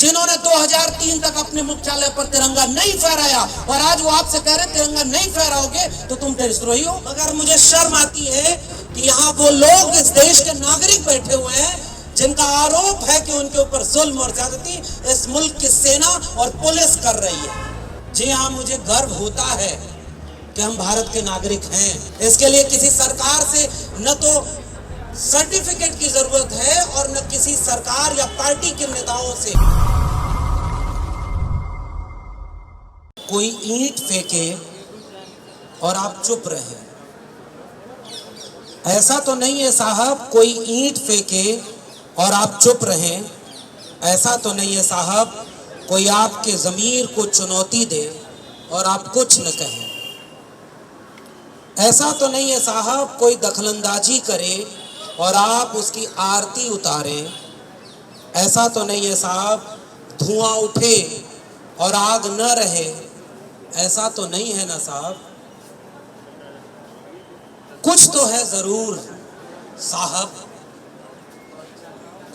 जिन्होंने 2003 तक अपने मुख्यालय पर तिरंगा नहीं फहराया और आज वो आपसे कह रहे तिरंगा नहीं फहराओगे तो तुम देशद्रोही हो। मगर मुझे शर्म आती है कि यहाँ वो लोग इस देश के नागरिक बैठे हुए हैं जिनका आरोप है कि उनके ऊपर जुल्म और ज्यादती इस मुल्क की सेना और पुलिस कर रही है। जी हाँ, मुझे गर्व होता है कि हम भारत के नागरिक हैं। इसके लिए किसी सरकार से न तो सर्टिफिकेट की जरूरत है और न किसी सरकार या पार्टी के नेताओं से। कोई ईंट फेंके और आप चुप रहे, ऐसा तो नहीं है साहब। कोई ईंट फेंके और आप चुप रहें, ऐसा तो नहीं है साहब। कोई आपके ज़मीर को चुनौती दे और आप कुछ न कहें, ऐसा तो नहीं है साहब। कोई दखलंदाजी करे और आप उसकी आरती उतारें, ऐसा तो नहीं है साहब। धुआं उठे और आग न रहे, ऐसा तो नहीं है ना साहब। कुछ तो है जरूर साहब,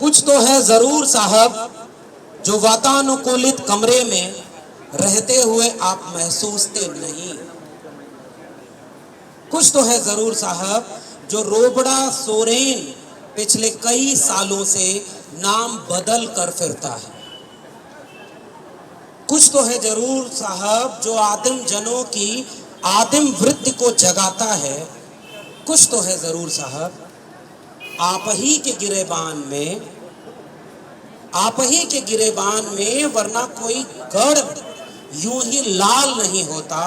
कुछ तो है जरूर साहब जो वातानुकूलित कमरे में रहते हुए आप महसूसते नहीं। कुछ तो है जरूर साहब जो रोबड़ा सोरेन पिछले कई सालों से नाम बदल कर फिरता है। कुछ तो है जरूर साहब जो आदिम जनों की आदिम वृत्ति को जगाता है। कुछ तो है जरूर साहब आप ही के गिरेबान में, आप ही के गिरेबान में, वरना कोई गढ़ यूं ही लाल नहीं होता।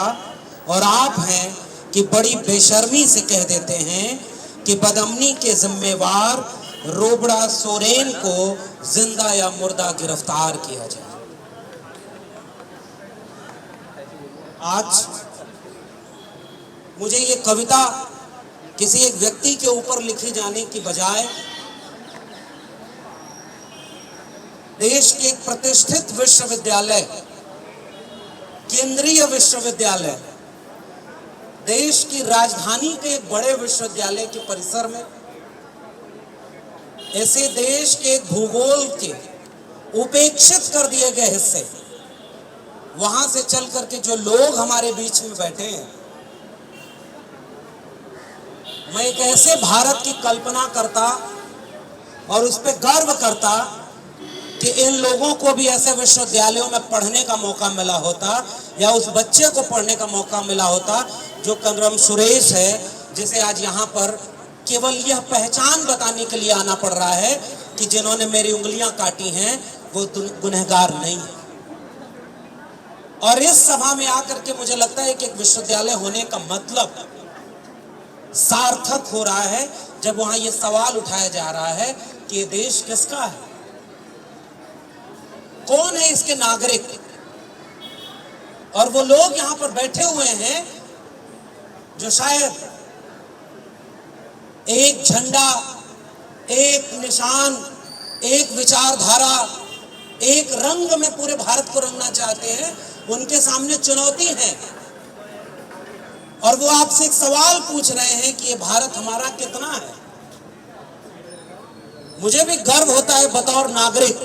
और आप हैं कि बड़ी बेशर्मी से कह देते हैं कि बदअमनी के जिम्मेवार रोबड़ा सोरेन को जिंदा या मुर्दा गिरफ्तार किया जाए। आज मुझे ये कविता किसी एक व्यक्ति के ऊपर लिखी जाने की बजाय देश के एक प्रतिष्ठित विश्वविद्यालय, केंद्रीय विश्वविद्यालय, देश की राजधानी के एक बड़े विश्वविद्यालय के परिसर में, ऐसे देश के भूगोल के उपेक्षित कर दिए गए हिस्से, वहां से चल करके जो लोग हमारे बीच में बैठे हैं, मैं एक ऐसे भारत की कल्पना करता और उस पर गर्व करता कि इन लोगों को भी ऐसे विश्वविद्यालयों में पढ़ने का मौका मिला होता, या उस बच्चे को पढ़ने का मौका मिला होता जो कनरम सुरेश है, जिसे आज यहाँ पर केवल यह पहचान बताने के लिए आना पड़ रहा है कि जिन्होंने मेरी उंगलियां काटी हैं वो गुनहगार नहीं है। और इस सभा में आकर के मुझे लगता है कि एक विश्वविद्यालय होने का मतलब सार्थक हो रहा है जब वहां ये सवाल उठाया जा रहा है कि ये देश किसका है, कौन है इसके नागरिक। और वो लोग यहां पर बैठे हुए हैं जो शायद एक झंडा, एक निशान, एक विचारधारा, एक रंग में पूरे भारत को रंगना चाहते हैं। उनके सामने चुनौती है और वो आपसे एक सवाल पूछ रहे हैं कि ये भारत हमारा कितना है। मुझे भी गर्व होता है बतौर नागरिक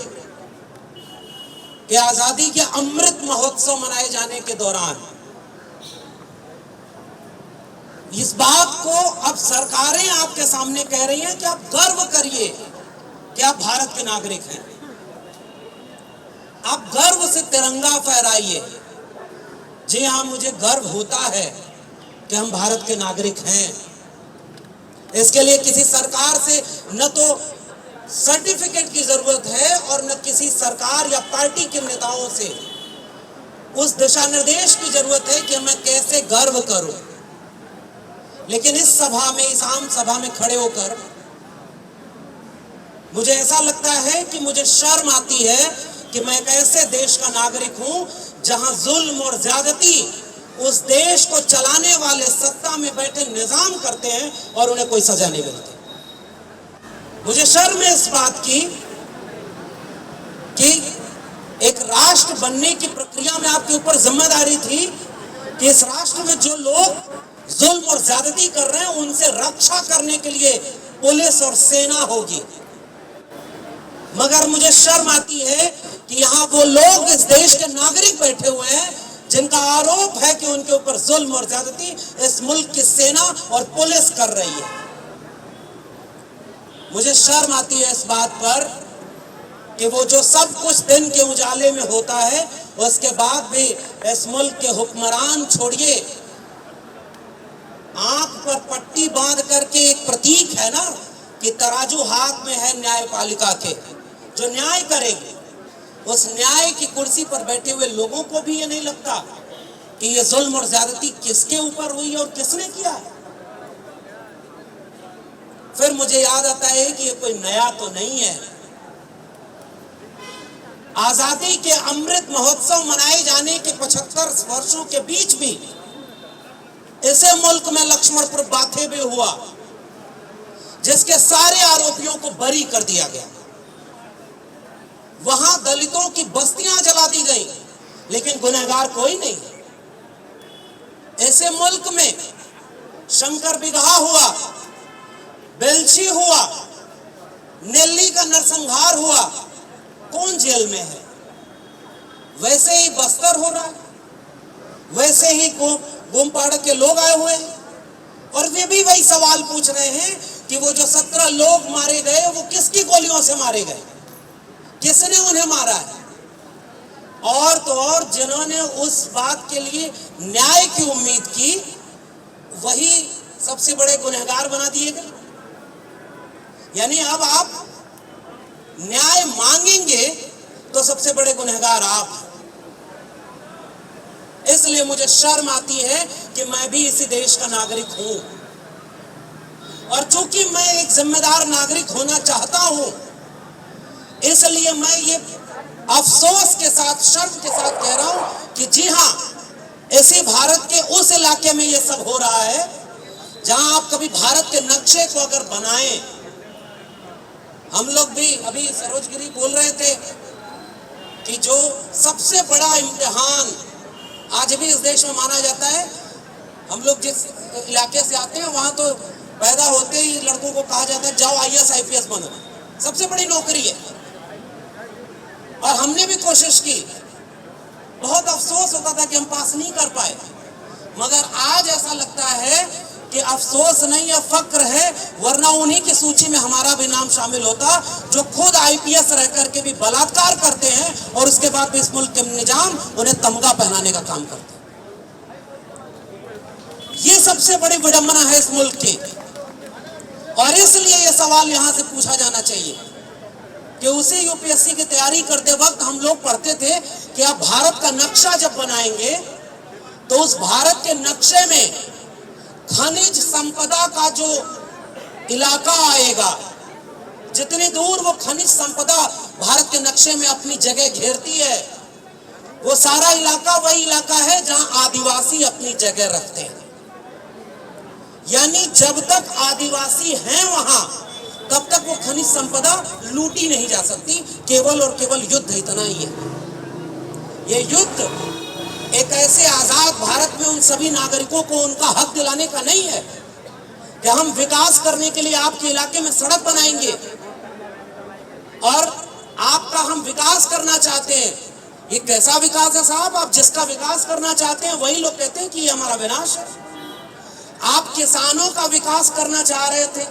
कि आजादी के अमृत महोत्सव मनाए जाने के दौरान इस बात को अब सरकारें आपके सामने कह रही हैं कि आप गर्व करिए कि आप भारत के नागरिक हैं। आप गर्व से तिरंगा फहराइए। जी हाँ, मुझे गर्व होता है कि हम भारत के नागरिक हैं। इसके लिए किसी सरकार से न तो सर्टिफिकेट की जरूरत है और न किसी सरकार या पार्टी के नेताओं से उस दिशा निर्देश की जरूरत है कि मैं कैसे गर्व करूं। लेकिन इस सभा में, इस आम सभा में खड़े होकर मुझे ऐसा लगता है कि मुझे शर्म आती है कि मैं एक ऐसे देश का नागरिक हूं जहां जुल्म और ज्यादती उस देश को चलाने वाले सत्ता में बैठे निजाम करते हैं और उन्हें कोई सजा नहीं मिलती। मुझे शर्म है इस बात की कि एक राष्ट्र बनने की प्रक्रिया में आपके ऊपर जिम्मेदारी थी कि इस राष्ट्र में जो लोग जुल्म और ज्यादती कर रहे हैं उनसे रक्षा करने के लिए पुलिस और सेना होगी। मगर मुझे शर्म आती है कि यहाँ वो लोग इस देश के नागरिक बैठे हुए हैं जिनका आरोप है कि उनके ऊपर जुल्म और ज्यादती इस मुल्क की सेना और पुलिस कर रही है। मुझे शर्म आती है इस बात पर कि वो जो सब कुछ दिन के उजाले में होता है उसके बाद भी इस मुल्क के हुक्मरान छोड़िए, आंख पर पट्टी बांध करके एक प्रतीक है ना कि तराजू हाथ में है न्यायपालिका के, जो न्याय करेगी, उस न्याय की कुर्सी पर बैठे हुए लोगों को भी ये नहीं लगता कि ये जुल्म और ज्यादती किसके ऊपर हुई है और किसने किया है। फिर मुझे याद आता है कि ये कोई नया तो नहीं है। आजादी के अमृत महोत्सव मनाए जाने के 75 वर्षों के बीच भी इसे मुल्क में लक्ष्मणपुर बाथे भी हुआ, जिसके सारे आरोपियों को बरी कर दिया गया। वहां दलितों की बस्तियां जला दी गई, लेकिन गुनहगार कोई नहीं। ऐसे मुल्क में शंकर बिगहा हुआ, बेलछी हुआ, नेल्ली का नरसंहार हुआ, कौन जेल में है? वैसे ही बस्तर हो रहा है, वैसे ही गोमपाड़ा के लोग आए हुए हैं और वे भी वही सवाल पूछ रहे हैं कि वो जो 17 लोग मारे गए वो किसकी गोलियों से मारे गए, किसने उन्हें मारा है? और तो और जिन्होंने उस बात के लिए न्याय की उम्मीद की, वही सबसे बड़े गुनहगार बना दिए गए। यानी अब आप न्याय मांगेंगे तो सबसे बड़े गुनहगार आप। इसलिए मुझे शर्म आती है कि मैं भी इसी देश का नागरिक हूं, और चूंकि मैं एक जिम्मेदार नागरिक होना चाहता हूं, इसलिए मैं ये अफसोस के साथ, शर्म के साथ कह रहा हूं कि जी हां, इसी भारत के उस इलाके में ये सब हो रहा है जहां आप कभी भारत के नक्शे को अगर बनाएं। हम लोग भी अभी सरोजगिरी बोल रहे थे कि जो सबसे बड़ा इम्तिहान आज भी इस देश में माना जाता है, हम लोग जिस इलाके से आते हैं वहां तो पैदा होते ही लड़कों को कहा जाता है जाओ IAS IPS बनो, सबसे बड़ी नौकरी है। और हमने भी कोशिश की, बहुत अफसोस होता था कि हम पास नहीं कर पाए, मगर आज ऐसा लगता है कि अफसोस नहीं है, फक्र है, वरना उन्हीं की सूची में हमारा भी नाम शामिल होता जो खुद IPS रह करके भी बलात्कार करते हैं और उसके बाद भी इस मुल्क के निजाम उन्हें तमगा पहनाने का काम करते हैं। ये सबसे बड़ी विडंबना है इस मुल्क की, और इसलिए ये सवाल यहां से पूछा जाना चाहिए कि उसी UPSC की तैयारी करते वक्त हम लोग पढ़ते थे कि आप भारत का नक्शा जब बनाएंगे तो उस भारत के नक्शे में खनिज संपदा का जो इलाका आएगा, जितनी दूर वो खनिज संपदा भारत के नक्शे में अपनी जगह घेरती है, वो सारा इलाका वही इलाका है जहां आदिवासी अपनी जगह रखते हैं। यानी जब तक आदिवासी हैं वहां, तब तक वो खनिज संपदा लूटी नहीं जा सकती। केवल और केवल युद्ध इतना ही है। ये युद्ध एक ऐसे आजाद भारत में उन सभी नागरिकों को उनका हक दिलाने का नहीं है कि हम विकास करने के लिए आपके इलाके में सड़क बनाएंगे और आपका हम विकास करना चाहते हैं। ये कैसा विकास है साहब? आप जिसका विकास करना चाहते हैं वही लोग कहते हैं कि ये हमारा विनाश है। आप किसानों का विकास करना चाह रहे थे,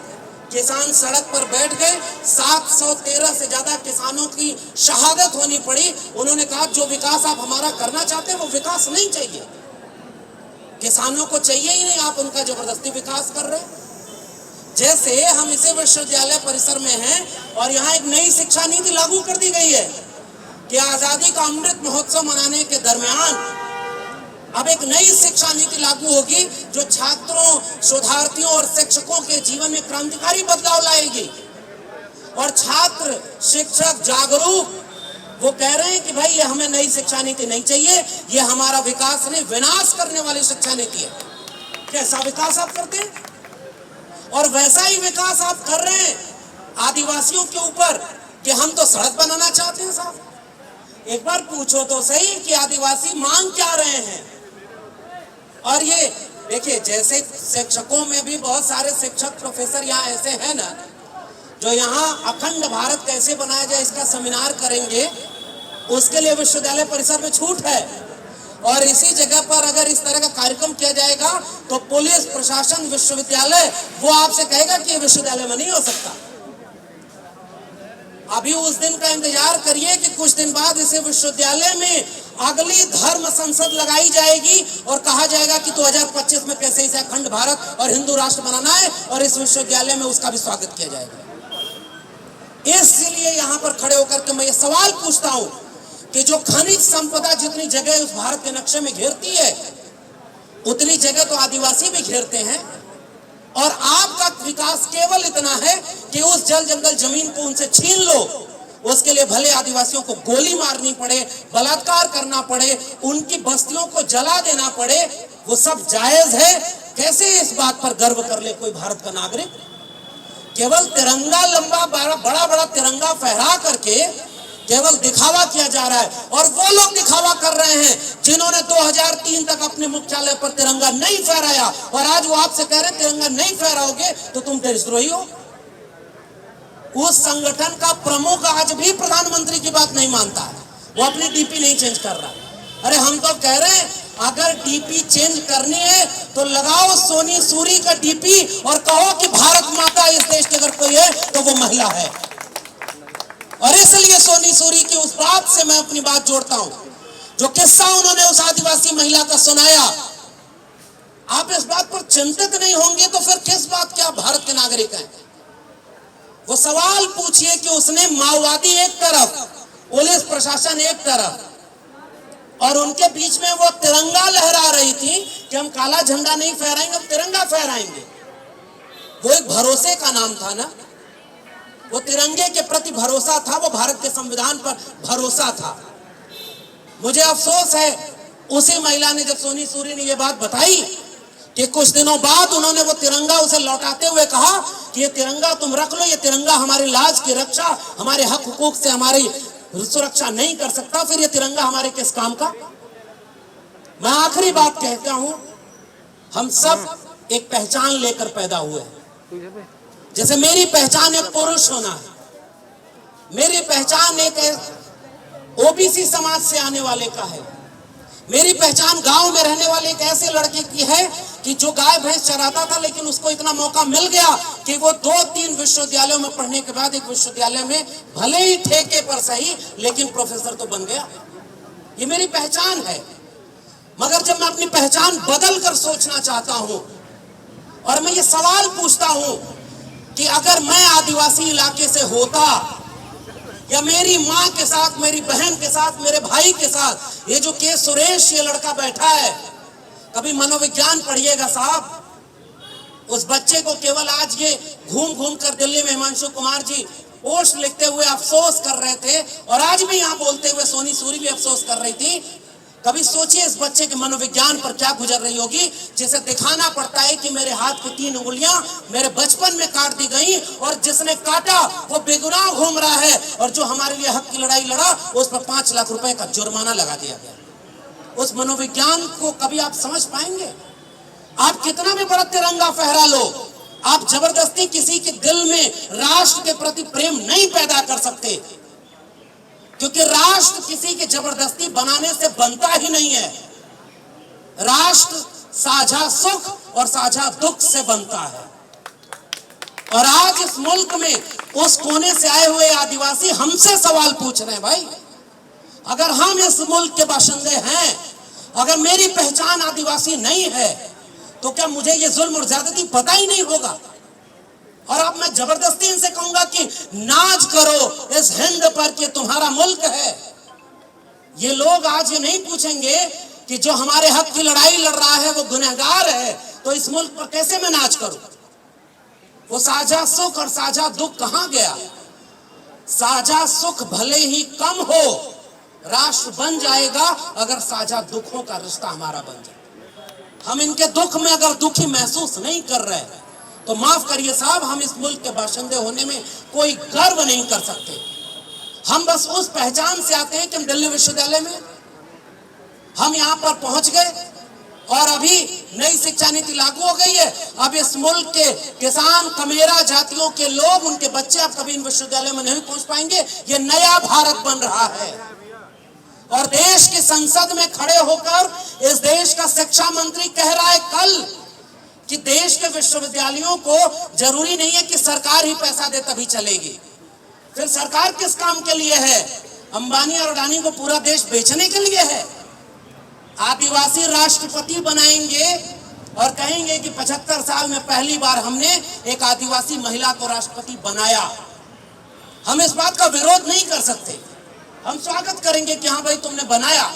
किसान सड़क पर बैठ गए, 713 से ज्यादा किसानों की शहादत होनी पड़ी। उन्होंने कहा जो विकास आप हमारा करना चाहते हैं वो विकास नहीं चाहिए, किसानों को चाहिए ही नहीं, आप उनका जबरदस्ती विकास कर रहे हैं। जैसे हम इसे विश्वविद्यालय परिसर में हैं और यहाँ एक नई शिक्षा नीति लागू कर दी गई है कि आजादी का अमृत महोत्सव मनाने के दरमियान अब एक नई शिक्षा नीति लागू होगी जो छात्रों, शोधार्थियों और शिक्षकों के जीवन में क्रांतिकारी बदलाव लाएगी। और छात्र, शिक्षक जागरूक, वो कह रहे हैं कि भाई ये हमें नई शिक्षा नीति नहीं चाहिए, ये हमारा विकास नहीं विनाश करने वाली शिक्षा नीति है। कैसा विकास आप करते हैं? और वैसा ही विकास आप कर रहे हैं आदिवासियों के ऊपर कि हम तो सड़क बनाना चाहते हैं। साहब एक बार पूछो तो सही कि आदिवासी मांग क्या रहे हैं। और ये देखिए, जैसे शिक्षकों में भी बहुत सारे शिक्षक प्रोफेसर यहाँ ऐसे हैं ना जो यहाँ अखंड भारत कैसे बनाया जाए इसका सेमिनार करेंगे, उसके लिए विश्वविद्यालय परिसर में छूट है। और इसी जगह पर अगर इस तरह का कार्यक्रम किया जाएगा तो पुलिस प्रशासन विश्वविद्यालय वो आपसे कहेगा कि ये विश्वविद्यालय में नहीं हो सकता। अभी उस दिन का इंतजार करिए कि कुछ दिन बाद इसे विश्वविद्यालय में अगली धर्म संसद लगाई जाएगी और कहा जाएगा कि 2025 में कैसे इसे अखंड भारत और हिंदू राष्ट्र बनाना है और इस विश्वविद्यालय में उसका भी स्वागत किया जाएगा। इसलिए यहां पर खड़े होकर के मैं ये सवाल पूछता हूं कि जो खनिज संपदा जितनी जगह उस भारत के नक्शे में घेरती है उतनी जगह तो आदिवासी भी घेरते हैं। और आपका विकास केवल इतना है कि उस जल जंगल जमीन को उनसे छीन लो, उसके लिए भले आदिवासियों को गोली मारनी पड़े, बलात्कार करना पड़े, उनकी बस्तियों को जला देना पड़े, वो सब जायज है। कैसे इस बात पर गर्व कर ले कोई भारत का नागरिक? केवल तिरंगा लंबा बड़ा बड़ा तिरंगा फहरा करके केवल दिखावा किया जा रहा है। और वो लोग दिखावा कर रहे हैं जिन्होंने 2003 तक अपने मुख्यालय पर तिरंगा नहीं फहराया और आज वो आपसे कह रहे तिरंगा नहीं फहराओगे तो तुम देशद्रोही हो। उस संगठन का प्रमुख आज भी प्रधानमंत्री की बात नहीं मानता है, वो अपनी डीपी नहीं चेंज कर रहा। अरे हम तो कह रहे हैं अगर डीपी चेंज करनी है तो लगाओ सोनी सूरी का डीपी और कहो कि भारत माता इस देश की अगर कोई है तो वो महिला है। और इसलिए सोनी सूरी की उस बात से मैं अपनी बात जोड़ता हूं जो किस्सा उन्होंने उस आदिवासी महिला का सुनाया। आप इस बात पर चिंतित नहीं होंगे तो फिर किस बात के आप भारत के नागरिक हैं? वो सवाल पूछिए कि उसने माओवादी एक तरफ, पुलिस प्रशासन एक तरफ और उनके बीच में वो तिरंगा लहरा रही थी कि हम काला झंडा नहीं फहराएंगे, हम तिरंगा फहराएंगे। वो एक भरोसे का नाम था ना, वो तिरंगे के प्रति भरोसा था, वो भारत के संविधान पर भरोसा था। मुझे अफसोस है उसी महिला ने जब सोनी सूरी ने ये बात बताई कि कुछ दिनों बाद उन्होंने वो तिरंगा उसे लौटाते हुए कहा कि ये तिरंगा तुम रख लो, ये तिरंगा हमारी लाज की रक्षा, हमारे हक हुकूक से हमारी सुरक्षा नहीं कर सकता, फिर ये तिरंगा हमारे किस काम का? मैं आखिरी बात कहता हूं, हम सब एक पहचान लेकर पैदा हुए हैं। जैसे मेरी पहचान एक पुरुष होना है, मेरी पहचान एक ओबीसी समाज से आने वाले का है, मेरी पहचान गांव में रहने वाले एक ऐसे लड़के की है कि जो गाय भैंस चराता था लेकिन उसको इतना मौका मिल गया कि वो 2-3 विश्वविद्यालयों में पढ़ने के बाद एक विश्वविद्यालय में भले ही ठेके पर सही लेकिन प्रोफेसर तो बन गया। ये मेरी पहचान है। मगर जब मैं अपनी पहचान बदल कर सोचना चाहता हूं और मैं ये सवाल पूछता हूं कि अगर मैं आदिवासी इलाके से होता या मेरी माँ के साथ, मेरी बहन के साथ, मेरे भाई के साथ, ये जो के सुरेश ये लड़का बैठा है, कभी मनोविज्ञान पढ़िएगा साहब। उस बच्चे को केवल आज ये घूम घूम कर दिल्ली में हिमांशु कुमार जी पोस्ट लिखते हुए अफसोस कर रहे थे और आज भी यहाँ बोलते हुए सोनी सूरी भी अफसोस कर रही थी। कभी सोचिए इस बच्चे के मनोविज्ञान पर क्या गुजर रही होगी, जिसे दिखाना पड़ता है कि मेरे हाथ की 3 उंगलियां मेरे बचपन में काट दी गई और जिसने काटा वो बेगुनाह घूम रहा है और जो हमारे लिए हक की लड़ाई लड़ा उस पर 5 लाख रुपए का जुर्माना लगा दिया गया। उस मनोविज्ञान को कभी आप समझ पाएंगे? आप कितना भी बड़ा तिरंगा फहरा लो, आप जबरदस्ती किसी के दिल में राष्ट्र के प्रति प्रेम नहीं पैदा कर सकते, क्योंकि राष्ट्र किसी के जबरदस्ती बनाने से बनता ही नहीं है। राष्ट्र साझा सुख और साझा दुख से बनता है। और आज इस मुल्क में उस कोने से आए हुए आदिवासी हमसे सवाल पूछ रहे हैं, भाई अगर हम इस मुल्क के बाशिंदे हैं, अगर मेरी पहचान आदिवासी नहीं है तो क्या मुझे ये जुल्म और ज्यादती पता ही नहीं होगा? और अब मैं जबरदस्ती इनसे कहूंगा कि नाज करो इस हिंद पर कि तुम्हारा मुल्क है। ये लोग आज ये नहीं पूछेंगे कि जो हमारे हक की लड़ाई लड़ रहा है वो गुनहगार है, तो इस मुल्क पर कैसे मैं नाज करूं? वो साझा सुख और साझा दुख कहां गया? साझा सुख भले ही कम हो, राष्ट्र बन जाएगा अगर साझा दुखों का रिश्ता हमारा बन जाए। हम इनके दुख में अगर दुखी महसूस नहीं कर रहे तो माफ करिए साहब, हम इस मुल्क के बाशिंदे होने में कोई गर्व नहीं कर सकते। हम बस उस पहचान से आते हैं कि हम दिल्ली विश्वविद्यालय में हम यहां पर पहुंच गए और अभी नई शिक्षा नीति लागू हो गई है। अब इस मुल्क के किसान, कमेरा जातियों के लोग, उनके बच्चे अब कभी इन विश्वविद्यालय में नहीं पहुंच पाएंगे। ये नया भारत बन रहा है। और देश की संसद में खड़े होकर इस देश का शिक्षा मंत्री कह रहा है कल कि देश के विश्वविद्यालयों को जरूरी नहीं है कि सरकार ही पैसा दे तभी चलेगी। फिर सरकार किस काम के लिए है? अंबानी और अडानी को पूरा देश बेचने के लिए है। आदिवासी राष्ट्रपति बनाएंगे और कहेंगे कि 75 साल में पहली बार हमने एक आदिवासी महिला को राष्ट्रपति बनाया। हम इस बात का विरोध नहीं कर सकते, हम स्वागत करेंगे कि हाँ भाई तुमने बनाया।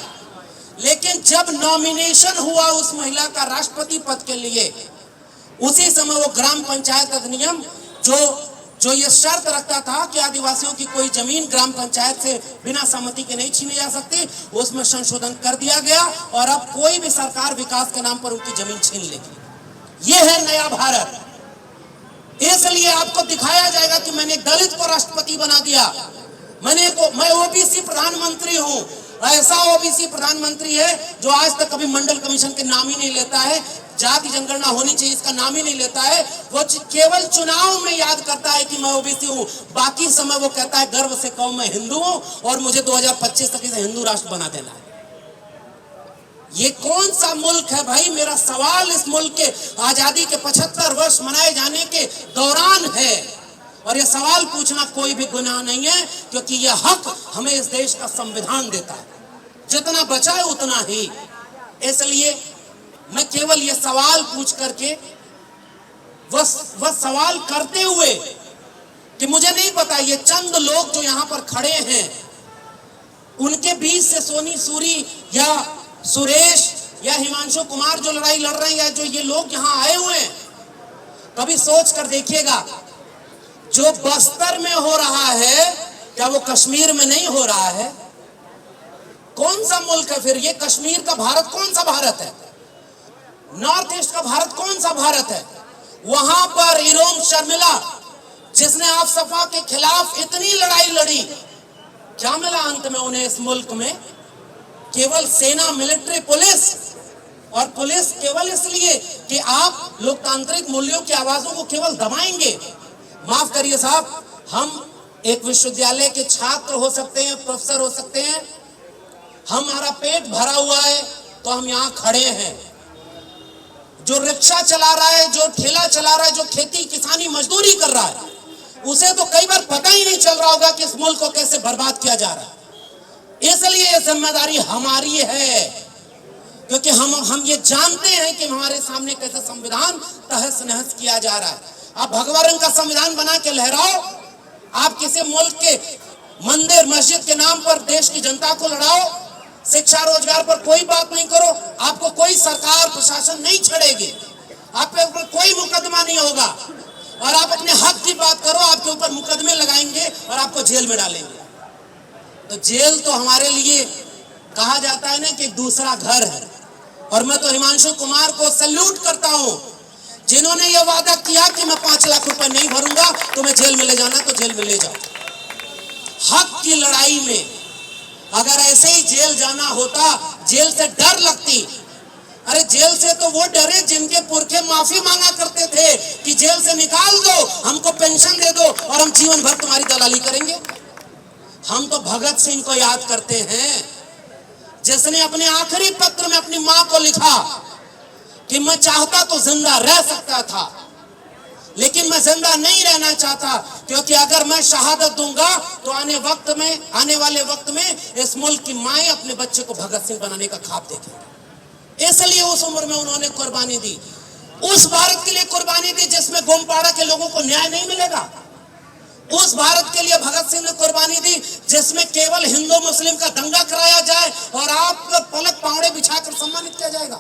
लेकिन जब नॉमिनेशन हुआ उस महिला का राष्ट्रपति पद के लिए, उसी समय वो ग्राम पंचायत अधिनियम जो ये शर्त रखता था कि आदिवासियों की कोई जमीन ग्राम पंचायत से बिना सहमति के नहीं छीनी जा सकती, उसमें संशोधन कर दिया गया और अब कोई भी सरकार विकास के नाम पर उनकी जमीन छीन लेगी। ये है नया भारत। इसलिए आपको दिखाया जाएगा कि मैंने दलित को राष्ट्रपति बना दिया, मैं ओबीसी प्रधानमंत्री हूं। ऐसा ओबीसी प्रधानमंत्री है जो आज तक कभी मंडल कमीशन के नाम ही नहीं लेता है, जाति जनगणना होनी चाहिए इसका नाम ही नहीं लेता है। वो केवल चुनाव में याद करता है कि मैं ओबीसी हूं, बाकी समय वो कहता है गर्व से कहूं मैं हिंदू हूं और मुझे 2025 तक इसे हिंदू राष्ट्र बना देना है। ये कौन सा मुल्क है भाई? मेरा सवाल इस मुल्क के आजादी के 75 वर्ष मनाए जाने के दौरान है और ये सवाल पूछना कोई भी गुनाह नहीं है, क्योंकि यह हक हमें इस देश का संविधान देता है, जितना बचा है उतना ही। इसलिए मैं केवल ये सवाल पूछ करके वह सवाल करते हुए कि मुझे नहीं पता ये चंद लोग जो यहाँ पर खड़े हैं उनके बीच से सोनी सूरी या सुरेश या हिमांशु कुमार जो लड़ाई लड़ रहे हैं या जो ये लोग यहाँ आए हुए हैं, कभी सोच कर देखिएगा जो बस्तर में हो रहा है क्या वो कश्मीर में नहीं हो रहा है? कौन सा मुल्क है फिर ये? कश्मीर का भारत कौन सा भारत है? नॉर्थ ईस्ट का भारत कौन सा भारत है? वहां पर इरोम शर्मिला जिसने आप सपा के खिलाफ इतनी लड़ाई लड़ी, क्या मिला अंत में उन्हें इस मुल्क में? केवल सेना, मिलिट्री, पुलिस। और पुलिस केवल इसलिए कि आप लोकतांत्रिक मूल्यों की आवाजों को केवल दबाएंगे। माफ करिए साहब, हम एक विश्वविद्यालय के छात्र हो सकते हैं, प्रोफेसर हो सकते हैं, हमारा पेट भरा हुआ है तो हम यहाँ खड़े हैं। जो रिक्शा चला रहा है, जो ठेला चला रहा है, जो खेती किसानी मजदूरी कर रहा है, उसे तो कई बार पता ही नहीं चल रहा होगा कि इस मुल्क को कैसे बर्बाद किया जा रहा है। इसलिए ये जिम्मेदारी हमारी है, क्योंकि हम ये जानते हैं कि हमारे सामने कैसे संविधान तहस नहस किया जा रहा है। आप भगवा रंग का संविधान बना के लहराओ, आप किसी मुल्क के मंदिर मस्जिद के नाम पर देश की जनता को लड़ाओ, शिक्षा रोजगार पर कोई बात नहीं करो, आपको कोई सरकार प्रशासन नहीं छेड़ेगी, आप पे ऊपर कोई मुकदमा नहीं होगा। और आप अपने हक की बात करो, आपके ऊपर मुकदमे लगाएंगे और आपको जेल में डालेंगे। तो जेल तो हमारे लिए कहा जाता है ना कि एक दूसरा घर है। और मैं तो हिमांशु कुमार को सैल्यूट करता हूं जिन्होंने ये वादा किया कि मैं 5 लाख रुपए नहीं भरूंगा, तुम्हें जेल में ले जाना तो जेल में ले जाओ। हक की लड़ाई में अगर ऐसे ही जेल जाना होता, जेल से डर लगती। अरे जेल से तो वो डरे जिनके पुरखे माफी मांगा करते थे कि जेल से निकाल दो, हमको पेंशन दे दो और हम जीवन भर तुम्हारी दलाली करेंगे। हम तो भगत सिंह को याद करते हैं जिसने अपने आखिरी पत्र में अपनी मां को लिखा कि मैं चाहता तो जिंदा रह सकता था, लेकिन मैं जिंदा नहीं रहना चाहता, क्योंकि अगर मैं शहादत दूंगा तो आने वाले वक्त में इस मुल्क की माएं अपने बच्चे को भगत सिंह बनाने का ख्वाब देखेंगी। इसलिए उस उम्र में उन्होंने कुर्बानी दी, उस भारत के लिए कुर्बानी दी जिसमें गोमपाड़ा के लोगों को न्याय नहीं मिलेगा। उस भारत के लिए भगत सिंह ने कुर्बानी दी जिसमें केवल हिंदू मुस्लिम का दंगा कराया जाए और आपको पलक पावड़े बिछाकर सम्मानित किया जाएगा।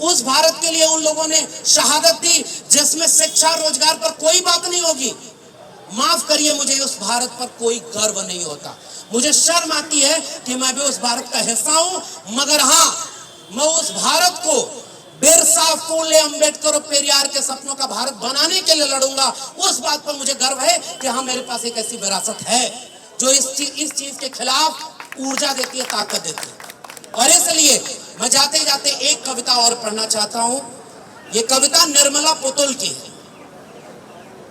उस भारत के लिए उन लोगों ने शहादत दी जिसमें शिक्षा रोजगार पर कोई बात नहीं होगी। माफ करिए, मुझे उस भारत पर कोई गर्व नहीं होता, मुझे शर्म आती है कि मैं भी उस भारत का हिस्सा हूं। मगर हाँ, मैं उस भारत को बिरसा, फूले, अंबेडकर और पेरियार के सपनों का भारत बनाने के लिए लड़ूंगा। उस बात पर मुझे गर्व है कि हाँ, मेरे पास एक ऐसी विरासत है जो इस चीज के खिलाफ ऊर्जा देती है, ताकत देती है। और इसलिए मैं जाते जाते एक कविता और पढ़ना चाहता हूं। ये कविता निर्मला पुतुल की है,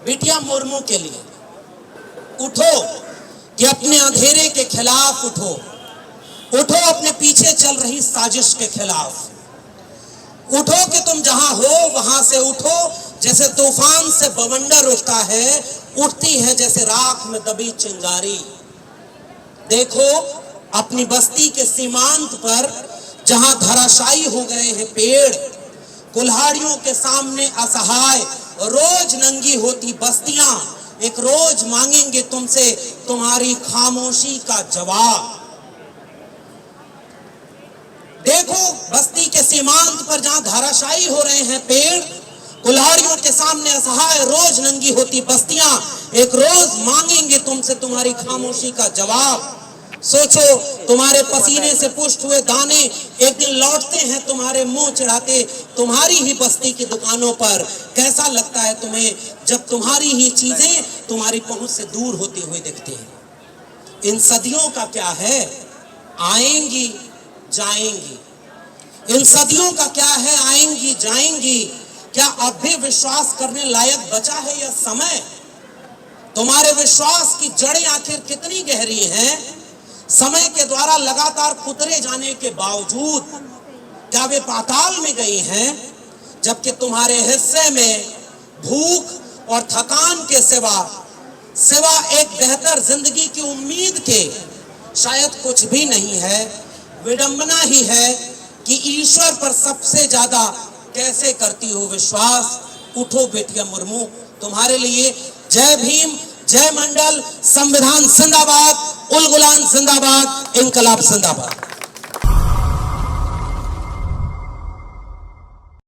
बिटिया मुर्मू के लिए। उठो कि अपने अंधेरे के खिलाफ उठो, उठो अपने पीछे चल रही साजिश के खिलाफ, उठो कि तुम जहां हो वहां से उठो। जैसे तूफान से बवंडर उठता है, उठती है जैसे राख में दबी चिंगारी। देखो अपनी बस्ती के सीमांत पर जहां धराशायी हो गए हैं पेड़, कुल्हाड़ियों के सामने असहाय रोज नंगी होती बस्तियां एक रोज मांगेंगे तुमसे तुम्हारी खामोशी का जवाब। देखो बस्ती के सीमांत पर जहां धराशायी हो रहे हैं पेड़, कुल्हाड़ियों के सामने असहाय रोज नंगी होती बस्तियां एक रोज मांगेंगे तुमसे तुम्हारी खामोशी का जवाब। सोचो तुम्हारे पसीने से पुष्ट हुए दाने एक दिन लौटते हैं तुम्हारे मुंह चढ़ाते तुम्हारी ही बस्ती की दुकानों पर। कैसा लगता है तुम्हें जब तुम्हारी ही चीजें तुम्हारी पहुंच से दूर होती हुई दिखती हैं? इन सदियों का क्या है, आएंगी जाएंगी। इन सदियों का क्या है, आएंगी जाएंगी। क्या अब भी विश्वास करने लायक बचा है यह समय? तुम्हारे विश्वास की जड़ें आखिर कितनी गहरी हैं? समय के द्वारा लगातार कुतरे जाने के बावजूद क्या वे पाताल में गई हैं? जबकि तुम्हारे हिस्से में भूख और थकान के सिवा एक बेहतर जिंदगी की उम्मीद के शायद कुछ भी नहीं है। विडंबना ही है कि ईश्वर पर सबसे ज्यादा कैसे करती हो विश्वास। उठो बेटिया मुर्मू, तुम्हारे लिए जय भीम, जय मंडल, संविधान जिंदाबाद, उल गुलान जिंदाबाद, इनकलाब जिंदाबाद।